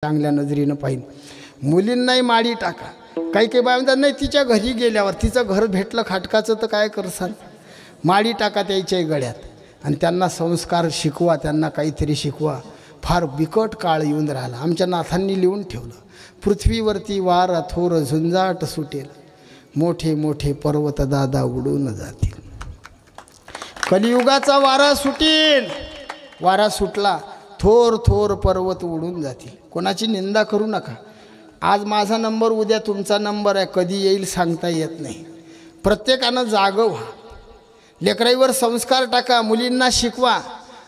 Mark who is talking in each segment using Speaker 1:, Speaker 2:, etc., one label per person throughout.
Speaker 1: चांगल्या नजरेनं पाहिजे। मुलींनाही माडी टाका। काही काही बाय म्हणतात नाही तिच्या घरी गेल्यावर तिचं घर भेटलं खाटकाचं तर काय करसाल, माडी टाका त्याच्याही गळ्यात आणि त्यांना संस्कार शिकवा, त्यांना काहीतरी शिकवा। फार बिकट काळ येऊन राहिला। आमच्या नाथांनी लिहून ठेवलं, पृथ्वीवरती वारा थोर झुंजाट सुटेल, मोठे मोठे पर्वत दादा उडून जातील। कलियुगाचा वारा सुटेल, वारा सुटला, थोर थोर पर्वत उडून जातील। कोणाची निंदा करू नका। आज माझा नंबर, उद्या तुमचा नंबर आहे, कधी येईल सांगता येत नाही। प्रत्येकानं जागं व्हा, लेकराईवर संस्कार टाका, मुलींना शिकवा।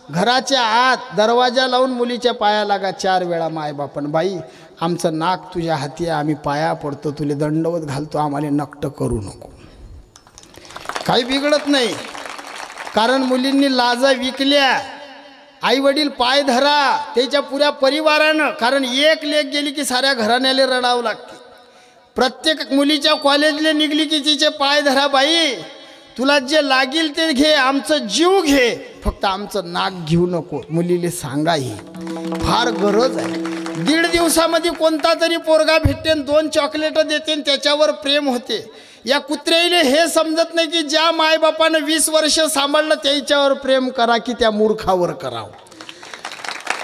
Speaker 1: घराच्या आत दरवाजा लावून मुलीच्या पाया लागा 4 वेळा मायबापन, बाई आमचं नाक तुझ्या हाती आहे, आम्ही पाया पडतो, तुले दंडवत घालतो, आम्हाला नकट करू नको। काही बिघडत नाही, कारण मुलींनी लाजा विकल्या। आई वडील पाय धरा त्याच्या पुऱ्या परिवारानं, कारण एक लेक गेली की साऱ्या घराण्याला रडावं लागते। प्रत्येक मुलीच्या कॉलेजला निघली की तिचे पाय धरा, बाई तुला जे लागेल ते घे, आमचं जीव घे, फक्त आमचं नाक घेऊ नको। मुलीले सांगा, ही फार गरज आहे। 1.5 दिवसामध्ये कोणता तरी पोरगा भेटते, 2 चॉकलेट देते, त्याच्यावर प्रेम होते। या कुत्र्याईले हे समजत नाही की ज्या मायबापानं 20 वर्ष सांभाळलं त्याच्यावर प्रेम करा की त्या मूर्खावर करावं।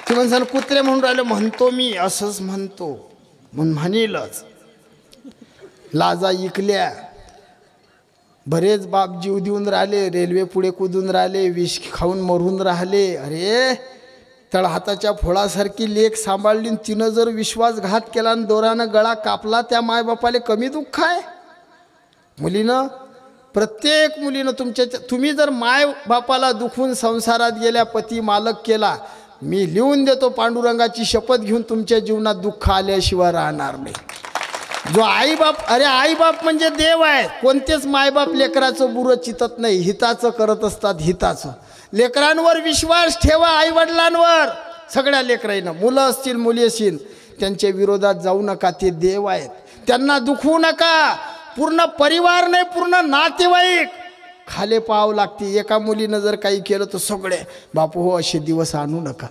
Speaker 1: ते म्हणसान कुत्रे म्हणून राहिले, म्हणतो मी असंच म्हणतो, म्हणेलच। लाजा इकल्या, बरेच बाप जीव देऊन राहिले, रेल्वे पुढे कूदून राहिले, विष खाऊन मरून राहिले। अरे तळहाताच्या फोळासारखी लेक सांभाळली, तिनं जर विश्वासघात केला आणि दोरानं गळा कापला, त्या मायबापाले कमी दुःख आहे? मुलीनं, प्रत्येक मुलीनं तुम्ही जर माय बापाला दुखून संसारात गेल्या, पती मालक केला, मी लिहून देतो पांडुरंगाची शपथ घेऊन, तुमच्या जीवनात दुःख आल्याशिवाय राहणार नाही। जो आईबाप, अरे आईबाप म्हणजे देव आहे। कोणतेच मायबाप लेकराचं बुरं चितत नाही, हिताचं करत असतात, हिताचं। लेकरांवर विश्वास ठेवा, आईवडिलांवर। सगळ्या लेकरांना, मुलं असतील मुली असतील, त्यांच्या विरोधात जाऊ नका, ते देव आहेत, त्यांना दुखवू नका। पूर्ण परिवार नाही, पूर्ण नातेवाईक खाले पाव लागते। एका मुलीनं जर काही केलं तर सगळे बापू हो, असे दिवस आणू नका।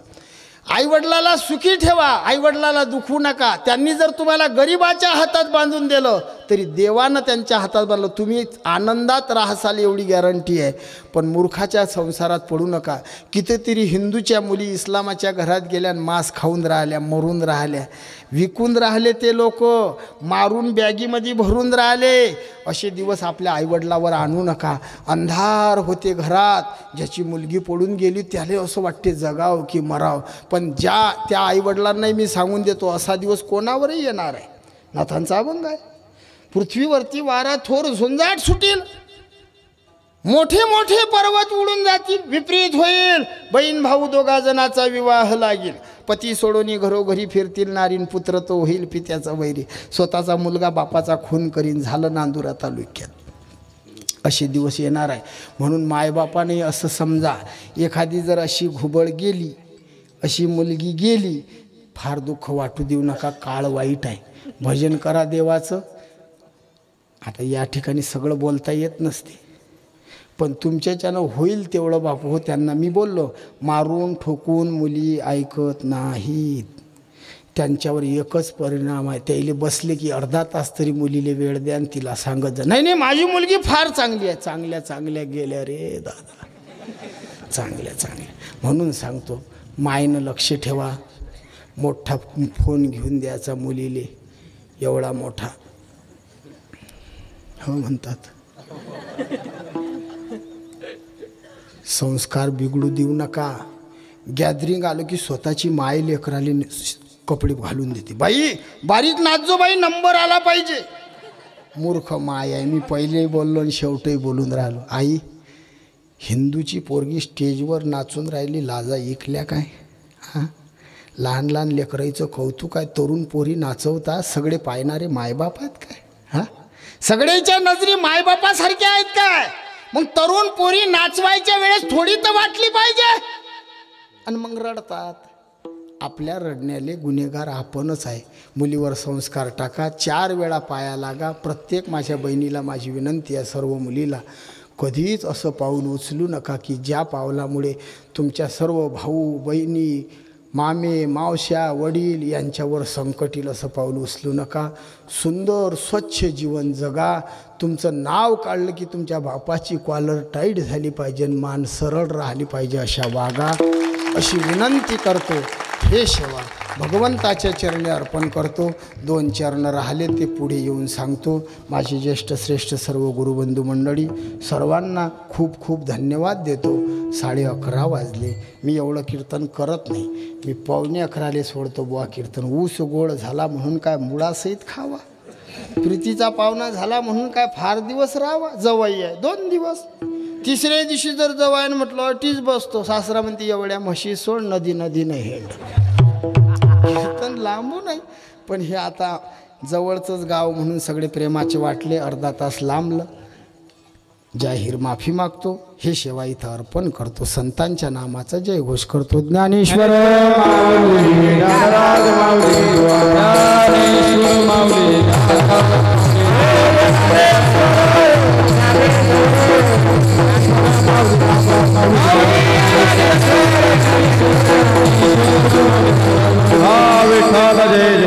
Speaker 1: आईवडिलाला सुखी ठेवा, आईवडिलाला दुखवू नका। त्यांनी जर तुम्हाला गरिबाच्या हातात बांधून दिलं तरी देवानं त्यांच्या हातात बांधलं, तुम्ही आनंदात राहसाल एवढी गॅरंटी आहे। पण मूर्खाच्या संसारात पडू नका। कितीतरी हिंदूच्या मुली इस्लामाच्या घरात गेल्या, मांस खाऊन राहिल्या, मरून राहिल्या, विकून राहिले, ते लोक मारून बॅगीमध्ये भरून राहिले। असे दिवस आपल्या आईवडिलावर आणू नका। अंधार होते घरात, ज्याची मुलगी पडून गेली त्याला असं वाटते जगाव की मराव, पण त्या आईवडिलांनाही मी सांगून देतो, असा दिवस कोणावरही येणार आहे। नाथांचा अभंग आहे, पृथ्वीवरती वारा थोर झुंजाट सुटेल, मोठे मोठे पर्वत उडून जातील, विपरीत होईल, बहीण भाऊ दोघा जणाचा विवाह लागेल, पती सोडून घरोघरी फिरतील, नारीन पुत्र तो होईल पित्याचा वैरी, स्वतःचा मुलगा बापाचा खून करीन, झालं नांदुरा तालुक्यात। असे दिवस येणार आहे। म्हणून मायबापाने असं समजा, एखादी जर अशी घुबड गेली, अशी मुलगी गेली, फार दुःख वाटू देऊ नका, काळ वाईट आहे। भजन करा देवाचं। आता या ठिकाणी सगळं बोलता येत नसते, पण तुमच्याच्यानं होईल तेवढं बापू हो। त्यांना मी बोललो, मारून ठोकून मुली ऐकत नाहीत, त्यांच्यावर एकच परिणाम आहे, त्याला बसले की अर्धा तास तरी मुलीला वेळ द्या आणि तिला सांगत जा, नाही नाही माझी मुलगी फार चांगली आहे। चांगल्या चांगल्या गेल्या रे दादा, चांगल्या चांगल्या। म्हणून सांगतो, मायनं लक्ष ठेवा। मोठा फोन घेऊन द्यायचा मुलीले, एवढा मोठा, हो म्हणतात। संस्कार बिघडू देऊ नका। गॅदरिंग आलं की स्वतःची माय लेकराले कपडे घालून देते, बाई बारीक नाचजो बाई, नंबर आला पाहिजे। मूर्ख माय आहे। मी पहिलेही बोललो आणि शेवटही बोलून राहिलो, आई हिंदूची पोरगी स्टेजवर नाचून राहिली, लाजा ऐकल्या काय? हां, लहान लहान लेकराईचं कौतुक आहे, तरुण पोरी नाचवतात, सगळे पाहणारे मायबाप आहेत काय? हां, सगळ्याच्या नजरी मायबापासारख्या आहेत काय? मग तरुण पोरी नाचवायच्या वेळेस थोडी तर वाटली पाहिजे, आणि मग रडतात। आपल्या रडण्याले गुन्हेगार आपणच आहे। मुलीवर संस्कार टाका, 4 वेळा पाया लागा। प्रत्येक माझ्या बहिणीला माझी विनंती आहे, सर्व मुलीला, कधीच असं पाऊल उचलू नका की ज्या पावलामुळे तुमच्या सर्व भाऊ बहिणी मामे मावश्या वडील यांच्यावर संकट येईल असं पाऊल उचलू नका. सुंदर स्वच्छ जीवन जगा. तुमचं नाव काढलं की तुमच्या बापाची कॉलर टाईट झाली पाहिजे, मान सरळ राहिली पाहिजे अशा वागा अशी विनंती करतो. हे सेवा भगवंताच्या चरणी अर्पण करतो. 2 चरण राहिले ते पुढे येऊन सांगतो. माझे ज्येष्ठ श्रेष्ठ सर्व गुरुबंधू मंडळी सर्वांना खूप खूप धन्यवाद देतो. 11:30 वाजले. मी एवढं कीर्तन करत नाही. मी 11:45 सोडतो बुवा कीर्तन. ऊस गोळ झाला म्हणून काय मुळासहित खावा, प्रीतीचा पाहुणा झाला म्हणून काय फार दिवस राहावा. जवाई आहे 2 दिवस, 3ऱ्या दिवशी जर जवाईन म्हटलं अटीच बसतो. सासरा म्हणते एवढ्या म्हशी सोड, नदी नदीनं हेड. कीर्तन लांबू नाही, पण हे आता जवळचंच गाव म्हणून सगळे प्रेमाचे वाटले. अर्धा तास लांबलं. जाहीर माफी मागतो. हे सेवा इथं अर्पण करतो. संतांच्या नामाचा जय घोष करतो. ज्ञानेश्वर
Speaker 2: विठ्ठल जय